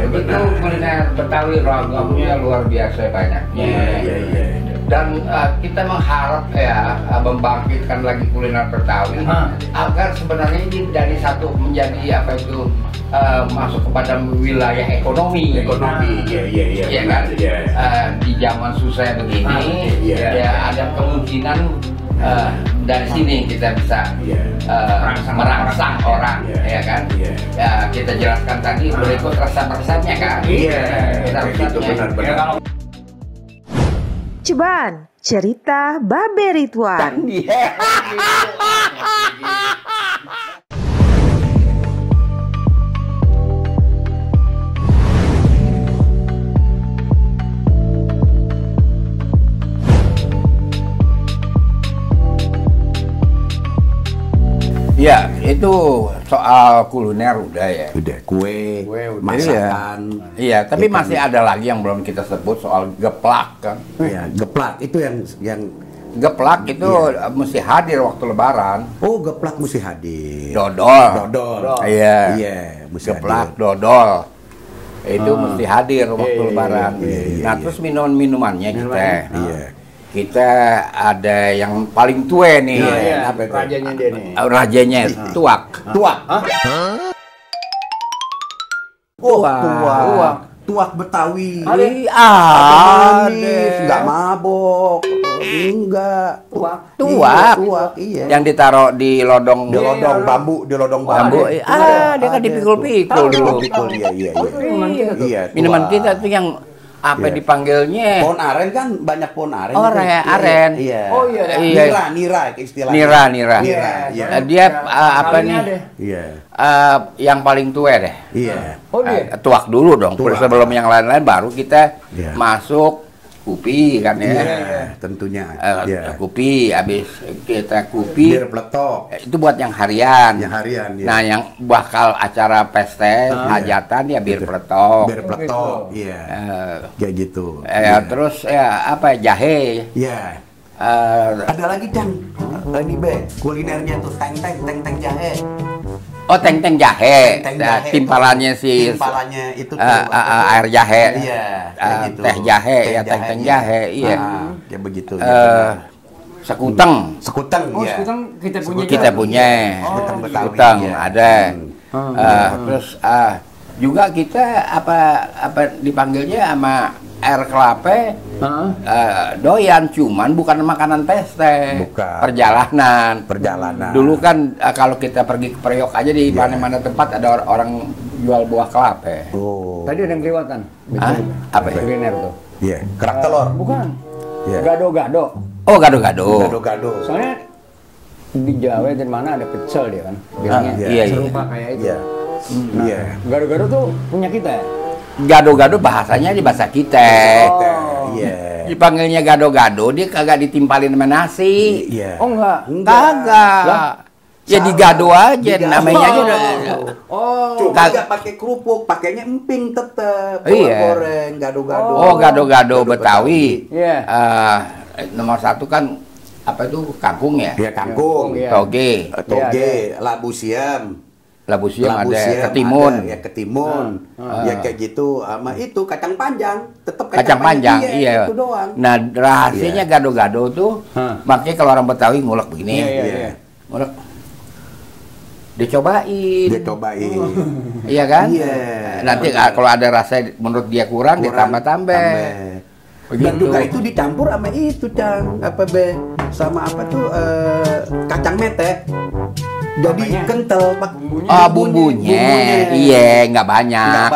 begitu kuliner Betawi ragamnya luar biasa banyaknya. Dan kita mengharap ya membangkitkan lagi kuliner Betawi agar sebenarnya ini dari satu menjadi apa itu masuk kepada wilayah ekonomi. Iya kan? Di zaman susah begini, ya ada kemungkinan dari sini kita bisa merangsang orang, ya kan? Ya kita jelaskan tadi berikut resep-resepnya kan? Kita begitu benar-benar. Ceban, cerita Babe Ridwan. Ya, itu soal kuliner udah ya. Udah kue masakan. Iya, tapi masih ada lagi yang belum kita sebut soal geplak kan. Iya, geplak itu yang geplak itu mesti hadir waktu lebaran. Oh, geplak mesti hadir. Dodol. Iya. Iya, mesti geplak, hadir. dodol. Itu mesti hadir waktu lebaran. Nah, terus minuman-minumannya kita ada yang paling tua nih. Apa itu? Rajanya dia nih. Rajanya tuak. Tuak Betawi. Manis, nggak mabok. Enggak. Tuak. Iya. Yang ditaruh di lodong Bambu. dia kan dipikul-pikul dulu. Iya. Minuman kita tuh yang apa dipanggilnya? Pohon aren kan banyak pohon aren. Oh, aren. Iya. Oh iya. Nira istilahnya. Nira. Iya. Dia apa nih? Iya. Yang paling tua deh. Iya. Oh dia. Tuak dulu dong. Tuak. Sebelum yang lain-lain baru kita masuk kupi kan ya. Tentunya. Kupi, habis kita kupi. Bir peletok. Itu buat yang harian. Yang harian. Ya. Nah, yang bakal acara pesta hajatan ya bir peletok. Bir peletok. Iya. Kayak gitu. Terus apa jahe. Iya. Ada lagi Cang. Ini Be, kulinernya tuh teng jahe. Oh, teng jahe. Jahe. Timpalannya itu tuh air jahe. Iya, gitu. Teh jahe ya, teng jahe. Iya. Kayak begitu. Sekuteng. Oh, iya. Sekuteng Kita punya. Sekuteng ada. Terus juga kita apa dipanggilnya sama air kelapa. Doyan, cuman bukan makanan pesta. Bukan. Perjalanan. Dulu kan kalau kita pergi ke Priok aja di mana-mana tempat ada orang jual buah kelapa. Oh. Tadi ada yang kelewatan. Apa ya? Kuliner tuh. Iya. Kerak telur. Bukan. Iya. Gado-gado. Oh, gado-gado. Soalnya di Jawa dan mana ada pecel dia kan. Bilangnya serupa kayak itu. Iya. Gado-gado tuh punya kita ya? Gado-gado bahasanya di bahasa kita. Iya. Dipanggilnya gado-gado, dia kagak ditimpalin sama nasi. Iya. Oh enggak. Kagak. Ya digado aja, namanya aja udah. Cuma nggak pakai kerupuk, pakainya emping tetep. Goreng, gado-gado. Oh, gado-gado Betawi. Iya. Nomor satu kan apa itu kangkung ya? Iya, kangkung. Toge. Labu siam. Labu siam ada, ketimun. Ketimun. Ya kayak gitu. Sama itu kacang panjang, tetap Kacang panjang, iya. Itu doang. Nah, rahasianya gado-gado tuh, makanya kalau orang Betawi ngulek begini. Iya. Ngulek. Dicobain. Iya kan? Iya. Nanti kalau ada rasa menurut dia kurang ditambah-tambah. Dan juga itu dicampur sama itu, Cang. Sama apa tuh kacang mete. Jadi kental bumbunya. Iya, nggak banyak.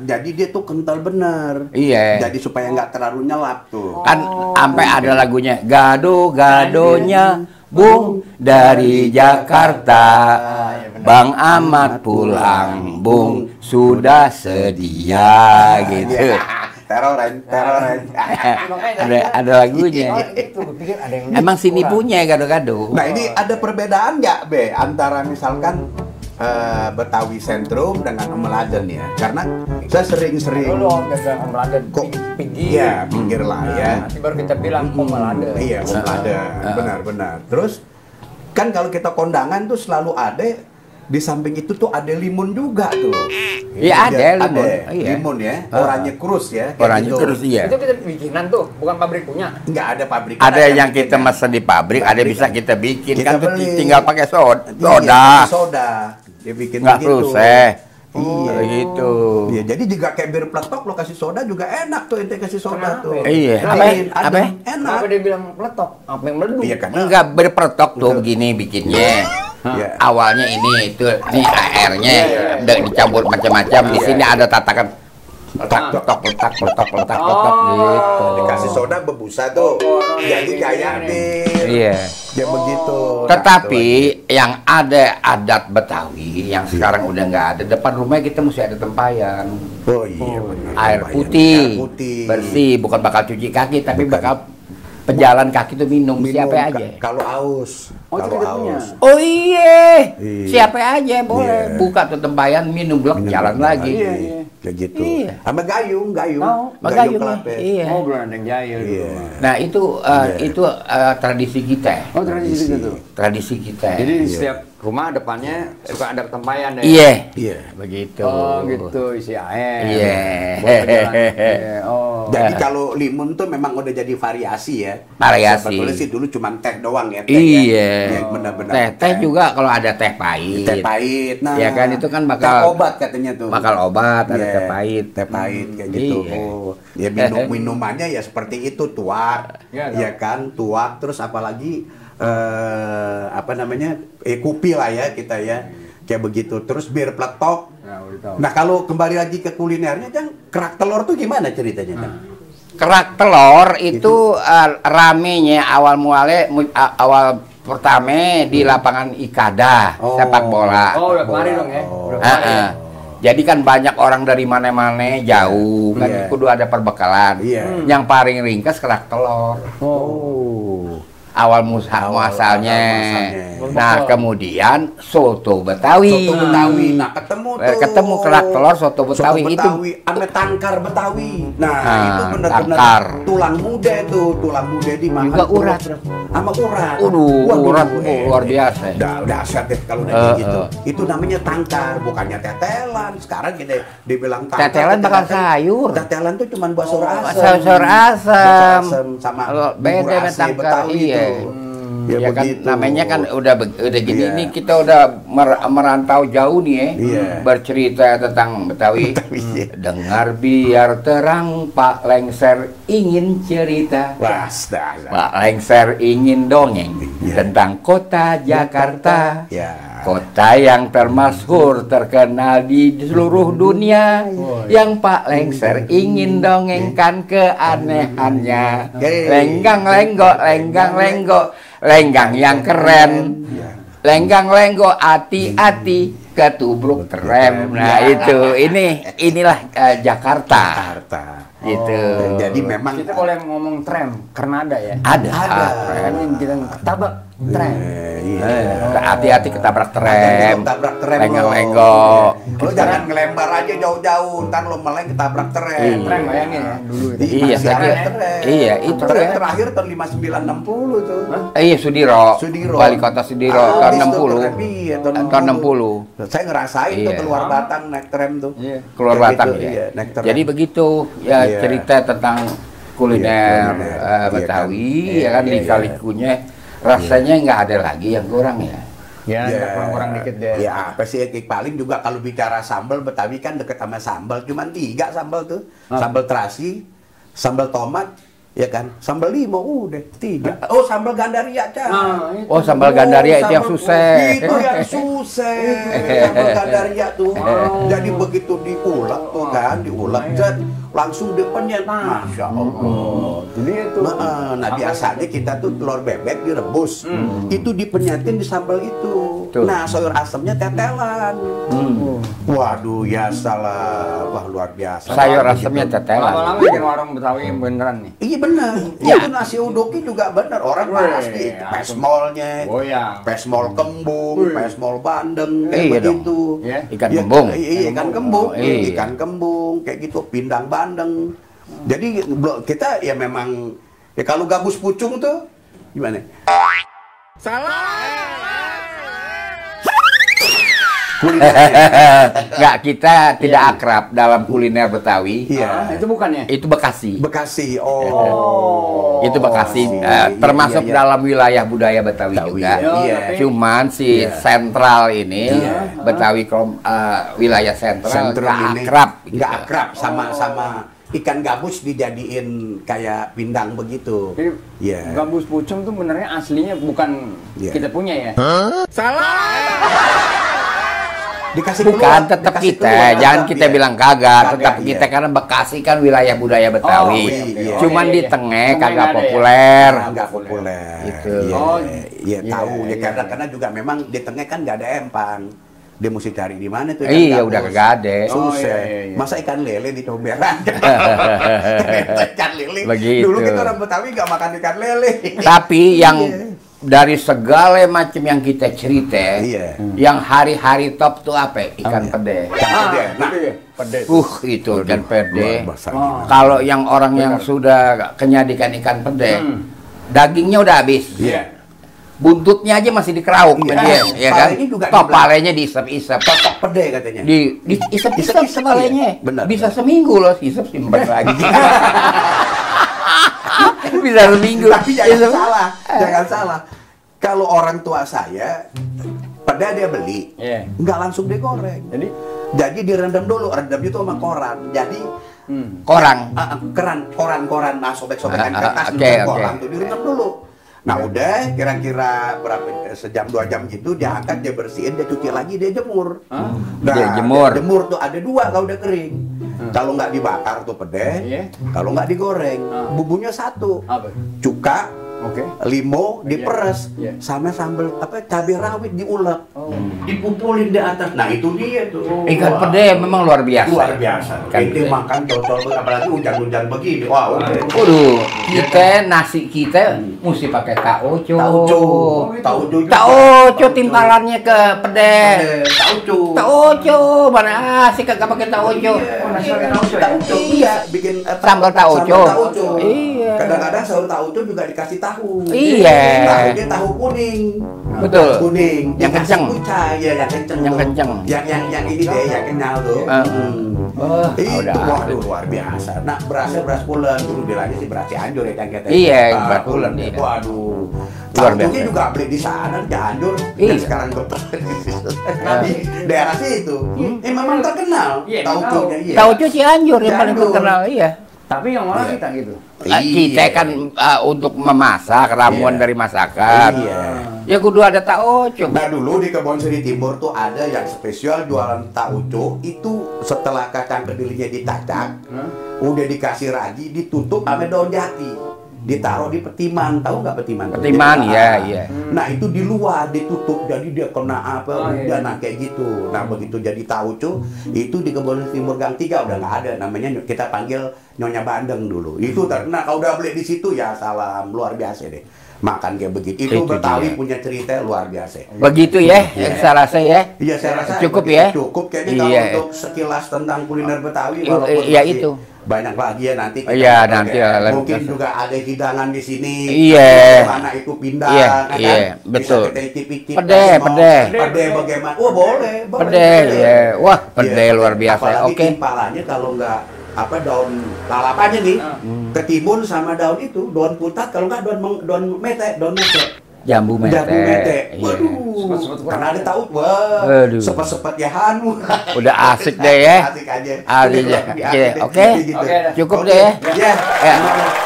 Jadi dia tuh kental bener. Iya. Jadi supaya nggak terlalu nyelap tuh. Kan sampai ada lagunya gado-gadonya Bung dari Jakarta. Bang Ahmad pulang, Bung sudah sedia gitu. Teroren. ada lagunya. Emang sini punya gado-gado. Nah, ini ada perbedaan nggak, Be, antara misalkan Betawi Sentrum dengan Omeladen ya? Karena saya sering-sering Omeladen pinggir. Iya, pinggir lah ya. Nanti baru kita bilang Omeladen. Iya, Omeladen. Benar-benar. Terus kan kalau kita kondangan tuh selalu ada di samping itu tuh ada limun juga tuh. Iya ada limun. Ada limun ya, oranye krus ya. Oranye krus iya. Itu kita bikinan tuh, bukan pabrik punya. Nggak ada pabrik. Ada yang kita mesen di pabrik, ada bisa kita bikin. Kita Kan beli. tinggal pakai soda. Iya, soda. Dia bikin Nggak begitu. krus Iya gitu. Iya, jadi juga kayak bir peletok lo kasih soda juga enak tuh ente kasih soda Kenapa? tuh. Iya. Adem, Apa? adem, enak. Kenapa dia bilang peletok? Apa yang meledup? Iya kan? Enggak berpertok tuh begini bikinnya. Iya. Awalnya ini airnya dicampur macam-macam. Di sini ada tatakan letak gitu. Dikasih soda bebusa tuh. Jadi kayak bir. Iya. Ya begitu. Tetapi yang ada adat Betawi yang sekarang udah nggak ada, depan rumahnya kita mesti ada tempayan. Oh iya benar. Air Tempayan. putih, Air putih. bersih, bukan bakal cuci kaki tapi Bukan. bakal pejalan kaki itu minum Minum siapa aja. Kalau aus. Oh, itu Kalau kita punya. aus. Oh iya, Iya. siapa aja boleh Iya. buka tuh tempayan minum blok Minum jalan lagi. Iya, iya. Kayak gitu. Iya. Sama gayung. Tahu. Magayung kelapa. iya. Oh, belum ada yang jahil. Iya. Nah itu Iya. itu tradisi kita, Oh, tradisi itu tuh. tradisi kita. Jadi di setiap rumah depannya suka ada tempayan ya. Iya, Iya. begitu. Oh, gitu isi air. Iya. Buat jalan. Iya. Oh. Jadi kalau limun tuh memang udah jadi variasi ya. Variasi. Sebetulnya sih dulu cuma teh doang ya. Teh Iya. Ya, benar-benar. Teh juga kalau ada teh pahit. Teh pahit. Nah, Ya kan, itu kan teh bakal- obat katanya tuh. Bakal obat, ada Iya, teh pahit. Teh pahit kayak gitu. Iya. Oh, ya minumannya ya seperti itu tuak. Iya, Ya kan, tuak terus apalagi apa namanya? Kopi lah ya kita ya. Kayak begitu. Terus bir peletok. Ya, udah tahu. Nah, kalau kembali lagi ke kulinernya, Jang, kerak telur tuh gimana ceritanya, Jang? Kerak telur itu ramenya awal pertama di lapangan Ikada Oh. sepak bola. Oh, udah kemarin dong ya. Oh. Udah Ah, kemarin. ah. Jadi kan banyak orang dari mana-mana jauh kan Iya. kudu ada perbekalan. Iya. Yang paling ringkas kerak telur. Oh. Awal muasalnya. muasalnya. Nah, kemudian soto Betawi. Soto Betawi. Nah, ketemu tuh. Ketemu kerak telur soto Betawi, Soto itu. Betawi ame tangkar Betawi. Nah, Nah, itu benar-benar tangkar. tulang muda tuh, tulang muda dimakan. Juga tuh. urat. Sama urat. Waduh, urat luar biasa. Udah dahsyat deh kalau udah kayak gitu. Itu namanya tangkar, bukannya tetelan. Sekarang kita dibilang tangkar. Tetelan bakal sayur. Tetelan tuh cuma buat sayur asam. Sayur asam. Sama Kalau bubur beda sama asli tangkar, Betawi iya. tuh. Ya kan begitu. namanya kan udah gini Iya. nih kita udah merantau jauh nih ya. Iya. Bercerita tentang Betawi. iya. Dengar biar terang Pak Lengser ingin cerita. Wah, dah. Pak Lengser ingin dongeng Iya. tentang kota Jakarta. Ya. Kota yang termasyhur terkenal di seluruh dunia. Yang Pak Lengser ingin dongengkan keanehannya. Lenggang lenggok, lenggang lenggok, lenggang yang keren. Lenggang lenggok, hati-hati ketubruk trem. Nah itu, inilah Jakarta. Jakarta. Gitu. Jadi memang Kita boleh ngomong tram karena ada ya. Ada. Kan yang kita tabak tram. Hati-hati ketabrak trem. Ketabrak trem Lenggang lo. lenggok. Lo jangan ngelembar aja jauh-jauh, ntar lo meleng ketabrak trem. Tram bayangin ya dulu itu. Iya, Masih saya ada kira- trem. iya, itu Trem ya. terakhir tahun 5960 tuh. Iya, Sudiro. Sudiro. Wali kota Sudiro tahun Habis tuh 60. trem, iya, Tahun 60. Saya ngerasain tuh Iya. keluar Batang naik trem tuh. Iya. Keluar Kayak Batang gitu, ya. iya, naik trem. Jadi begitu ya Iya. cerita tentang kuliner, Iya, kuliner. Iya Betawi kan? ya kan Iya, di iya. kalikunya rasanya nggak ada lagi yang kurang ya. Ya, kurang-kurang dikit deh. Ya apa sih paling juga kalau bicara sambal Betawi kan deket sama sambal, cuman 3 sambal tuh. Sambal terasi, sambal tomat, ya kan? Sambal limo udah 3. Oh, sambal gandaria, Cang. Oh, sambal gandaria itu yang susah. Itu yang susah. Sambal gandaria tuh. Jadi begitu diulek tuh kan, diulek jet, langsung depannya. Masya Allah. Jadi itu. Nah, biasanya kita tuh telur bebek direbus, itu dipenyatin di sambal itu. Tuh. Nah, sayur asamnya tetelan. Waduh, ya salah, wah luar biasa. Sayur Wah, asamnya begitu. tetelan. Lama-lama bikin warung Betawi yang beneran nih. Iya benar. Ya. Itu nasi uduki juga benar. Orang Weh, pasti pesmolnya, Goyang. pesmol kembung, pesmol bandeng, kayak Iya dong. begitu. Ya. Ikan Iya, kembung. Iya, ikan kembung, Iya. ikan kembung, kayak gitu, pindang bandeng. Jadi kita ya memang ya kalau gabus pucung tuh gimana? Nggak, kita tidak akrab dalam kuliner Betawi. Iya. Itu bukannya? Itu Bekasi. Bekasi. Oh. Itu Bekasi, Iya, termasuk iya. dalam wilayah budaya Betawi Betawi, juga. iya. Cuman si Iya. sentral ini, Iya. Betawi wilayah sentral nggak ini akrab. gitu. nggak akrab sama ikan gabus dijadiin kayak pindang begitu. Jadi, Iya. gabus pucung tuh benernya aslinya bukan Iya. kita punya ya? Dikasih Bukan, keluar, tetap dikasih kita, keluar, jangan tetap, kita iya. bilang kagak, tetap Kagak, kita iya. karena Bekasi kan wilayah budaya Betawi. iya. Cuman iya, di iya. tengah Tengah kagak nggak ada ya? populer. Nggak populer. Gitu. Iya, Oh, iya, iya, tahu ya iya, karena juga memang di tengah kan nggak ada empang. Dia mesti cari di mana tuh? Iya, gabus. udah kagak ada. Oh, Susah. iya, iya. Masa ikan lele di comberan? Ikan lele. Begitu. Dulu kita orang Betawi nggak makan ikan lele. Tapi yang Iya. dari segala macam yang kita cerita, Iya. yang hari-hari top tuh apa? Ikan pede. Pede. Nah, Itu ya? Pedet. Itu ikan pede. luar biasa. Kalau yang orang yang sudah kenyadikan ikan pede, dagingnya udah habis. Iya. Buntutnya aja masih dikerauk Iya. sama dia, ya kan? Palanya juga Palanya diisep-isep. Totok pede katanya. Diisep-isep Isep-isep, palanya. iya. Benar. Bisa seminggu loh, isep simpan lagi. Bisa seminggu. Tapi jangan Isep. salah, jangan salah. Kalau orang tua saya, pede dia beli, Iya. nggak langsung digoreng. Jadi direndam dulu, rendam itu sama koran. Jadi Korang. koran sobek-sobekan kertas Oke, dengan oke. koran tuh direndam dulu. Nah udah kira-kira berapa sejam 2 jam gitu dia angkat, dia bersihin, dia cuci lagi, dia jemur. Nah, Dia jemur. dia jemur tuh ada 2 kalau udah kering. Kalau nggak dibakar tuh pede, Iya. kalau nggak digoreng, bumbunya 1. Apa? Cuka, Oke. limo diperes, Iya. sama sambal cabai rawit diulek, dipumpulin di atas. Nah itu dia tuh. Ikan Wah. pede memang luar biasa. Luar biasa. Ikan Itu pede. makan cocol, apalagi hujan-hujan begini. Wah, udah. Waduh, kita nasi kita mesti pakai tauco. Tauco. Tauco timpalannya ke pede. Tauco. Tauco, mana asik kagak pakai tauco. Tauco. Iya. Bikin Sambal tauco. Tauco. Iya. Kadang-kadang sahur tauco juga dikasih tahu. Iya. Tahunya tahu kuning. Betul. Kuning. Yang Dikasih kenceng. kucai, ya, yang kenceng. Yang tuh. kenceng. Yang ini deh, yang kenyal tuh. Oh, Itu udah. waduh luar biasa. Nah, berasnya beras pulen, dulu bilangnya sih beras Cianjur ya kan kita. Iya, beras pulen, iya. Waduh. Luar Tauconya biasa. juga beli di sana di Cianjur dan Iya. sekarang di daerah situ. Memang terkenal Iya, tauconya, iya. Tauco Cianjur yang paling Cianjur. terkenal, iya. Tapi yang mana Iya. kita gitu? Kita kan untuk memasak ramuan Iya. dari masakan. Iya. Ya kudu ada tauco. Nah dulu di Kebon Seri Timur tuh ada yang spesial jualan tauco. Itu setelah kacang kedelainya ditacak, udah dikasih ragi, ditutup sama daun jati, ditaruh di petiman. Tahu nggak petiman? Petiman, Jadi, iya, iya. Nah itu di luar ditutup, jadi dia kena apa Oh, iya. udah nah kayak gitu. Nah begitu jadi tauco itu di Kebon Seri Timur Gang 3 udah nggak ada. Namanya kita panggil Nyonya Bandeng dulu. Itu terkenal. Kalau udah beli di situ ya salam, luar biasa deh. Makan kayak begitu. Itu Betawi dia. punya cerita luar biasa. Begitu ya, saya rasa ya. Iya saya rasa Cukup begitu. ya? Cukup kayaknya Iya. kalau untuk sekilas tentang kuliner Betawi Iya, walaupun iya, masih itu. banyak lagi ya nanti kita Iya, ngobrol nanti ya. lah, Mungkin lanjut. juga ada hidangan di sini. Iya. Mana itu pindah Iya, kan? iya, Bisa betul. kita icip-icip. Pede, kasih mau. pede. Pede bagaimana? Oh boleh. Pede, ya. Wah, pede Iya, luar biasa. Apalagi Oke. timpalannya kalau nggak apa daun lalapanya nih ketimbun sama daun itu daun putat, kalau nggak daun mete. Jambu mete. Jambu mete. Iya. Waduh. Karena ada tahu, wah. Aduh. Sepet-sepet ya Hanu. Udah asik deh ya. Asik aja. Asik Udah ya. biasa Oke, deh. oke. Gitu. Oke, dah. Cukup Oke. deh ya. Ya. Ya.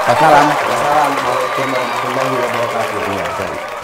Wassalam. Wassalamualaikum warahmatullahi wabarakatuh. Iya, sorry.